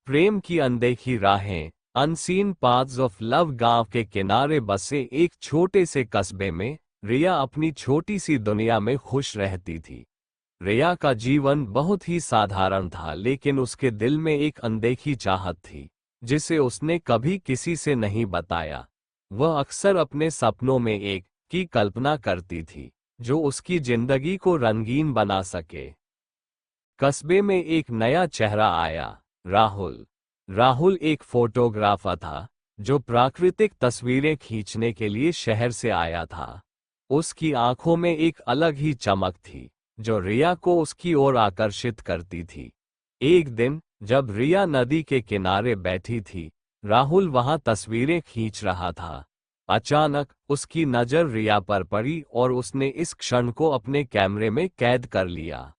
प्रेम की अनदेखी राहें, अनसीन पाथ्स ऑफ लव गांव के किनारे बसे एक छोटे से कस्बे में रिया अपनी छोटी सी दुनिया में खुश रहती थी। रिया का जीवन बहुत ही साधारण था, लेकिन उसके दिल में एक अनदेखी चाहत थी जिसे उसने कभी किसी से नहीं बताया। वह अक्सर अपने सपनों में एक की कल्पना करती थी जो उसकी जिंदगी को रंगीन बना सके। कस्बे में एक नया चेहरा आया, राहुल। राहुल एक फोटोग्राफर था जो प्राकृतिक तस्वीरें खींचने के लिए शहर से आया था। उसकी आंखों में एक अलग ही चमक थी जो रिया को उसकी ओर आकर्षित करती थी। एक दिन जब रिया नदी के किनारे बैठी थी, राहुल वहां तस्वीरें खींच रहा था। अचानक उसकी नजर रिया पर पड़ी और उसने इस क्षण को अपने कैमरे में कैद कर लिया।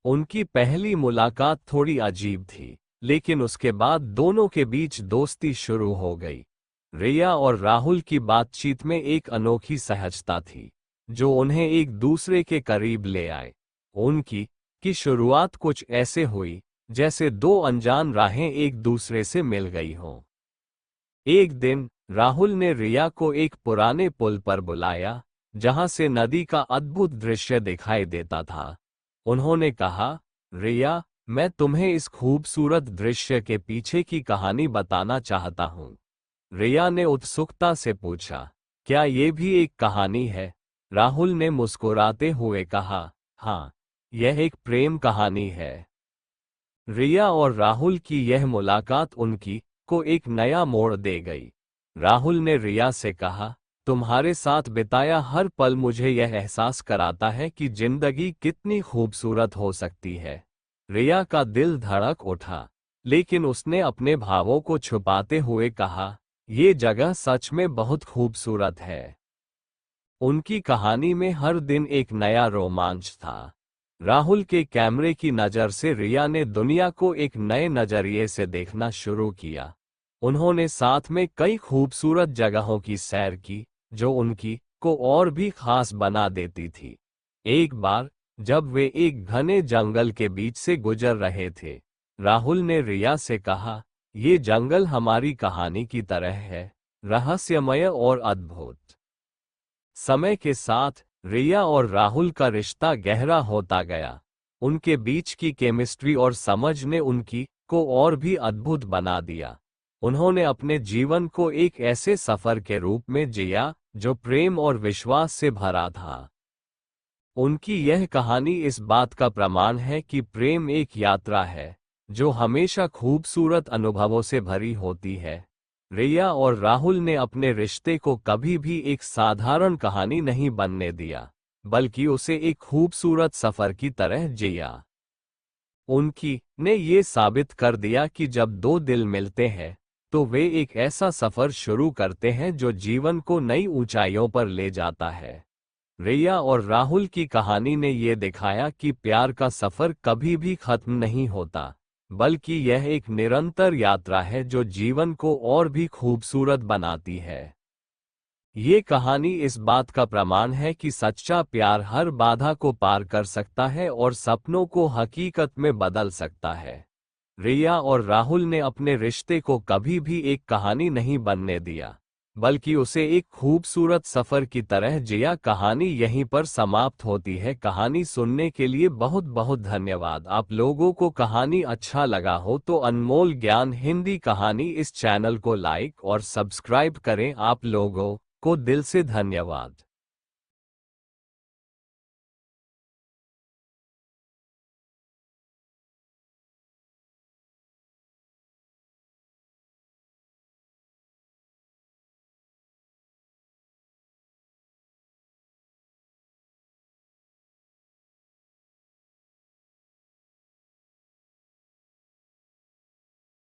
उनकी पहली मुलाकात थोड़ी अजीब थी, लेकिन उसके बाद दोनों के बीच दोस्ती शुरू हो गई। रिया और राहुल की बातचीत में एक अनोखी सहजता थी जो उन्हें एक दूसरे के करीब ले आए। उनकी की शुरुआत कुछ ऐसे हुई जैसे दो अनजान राहें एक दूसरे से मिल गई हों। एक दिन राहुल ने रिया को एक पुराने पुल पर बुलाया जहां से नदी का अद्भुत दृश्य दिखाई देता था। उन्होंने कहा, रिया, मैं तुम्हें इस खूबसूरत दृश्य के पीछे की कहानी बताना चाहता हूँ। रिया ने उत्सुकता से पूछा, क्या ये भी एक कहानी है? राहुल ने मुस्कुराते हुए कहा, हाँ, यह एक प्रेम कहानी है। रिया और राहुल की यह मुलाकात उनकी को एक नया मोड़ दे गई। राहुल ने रिया से कहा, तुम्हारे साथ बिताया हर पल मुझे यह एहसास कराता है कि जिंदगी कितनी खूबसूरत हो सकती है। रिया का दिल धड़क उठा, लेकिन उसने अपने भावों को छुपाते हुए कहा, ये जगह सच में बहुत खूबसूरत है। उनकी कहानी में हर दिन एक नया रोमांच था। राहुल के कैमरे की नज़र से रिया ने दुनिया को एक नए नज़रिए से देखना शुरू किया। उन्होंने साथ में कई खूबसूरत जगहों की सैर की जो उनकी को और भी खास बना देती थी। एक बार जब वे एक घने जंगल के बीच से गुजर रहे थे, राहुल ने रिया से कहा, ये जंगल हमारी कहानी की तरह है, रहस्यमय और अद्भुत। समय के साथ रिया और राहुल का रिश्ता गहरा होता गया। उनके बीच की केमिस्ट्री और समझ ने उनकी को और भी अद्भुत बना दिया। उन्होंने अपने जीवन को एक ऐसे सफर के रूप में जिया जो प्रेम और विश्वास से भरा था। उनकी यह कहानी इस बात का प्रमाण है कि प्रेम एक यात्रा है जो हमेशा खूबसूरत अनुभवों से भरी होती है। रिया और राहुल ने अपने रिश्ते को कभी भी एक साधारण कहानी नहीं बनने दिया, बल्कि उसे एक खूबसूरत सफर की तरह जिया। उनकी ने ये साबित कर दिया कि जब दो दिल मिलते हैं तो वे एक ऐसा सफर शुरू करते हैं जो जीवन को नई ऊंचाइयों पर ले जाता है। रिया और राहुल की कहानी ने ये दिखाया कि प्यार का सफर कभी भी खत्म नहीं होता, बल्कि यह एक निरंतर यात्रा है जो जीवन को और भी खूबसूरत बनाती है। ये कहानी इस बात का प्रमाण है कि सच्चा प्यार हर बाधा को पार कर सकता है और सपनों को हकीकत में बदल सकता है। रिया और राहुल ने अपने रिश्ते को कभी भी एक कहानी नहीं बनने दिया, बल्कि उसे एक खूबसूरत सफर की तरह जिया। कहानी यहीं पर समाप्त होती है। कहानी सुनने के लिए बहुत बहुत धन्यवाद। आप लोगों को कहानी अच्छा लगा हो तो अनमोल ज्ञान हिंदी कहानी इस चैनल को लाइक और सब्सक्राइब करें। आप लोगों को दिल से धन्यवाद।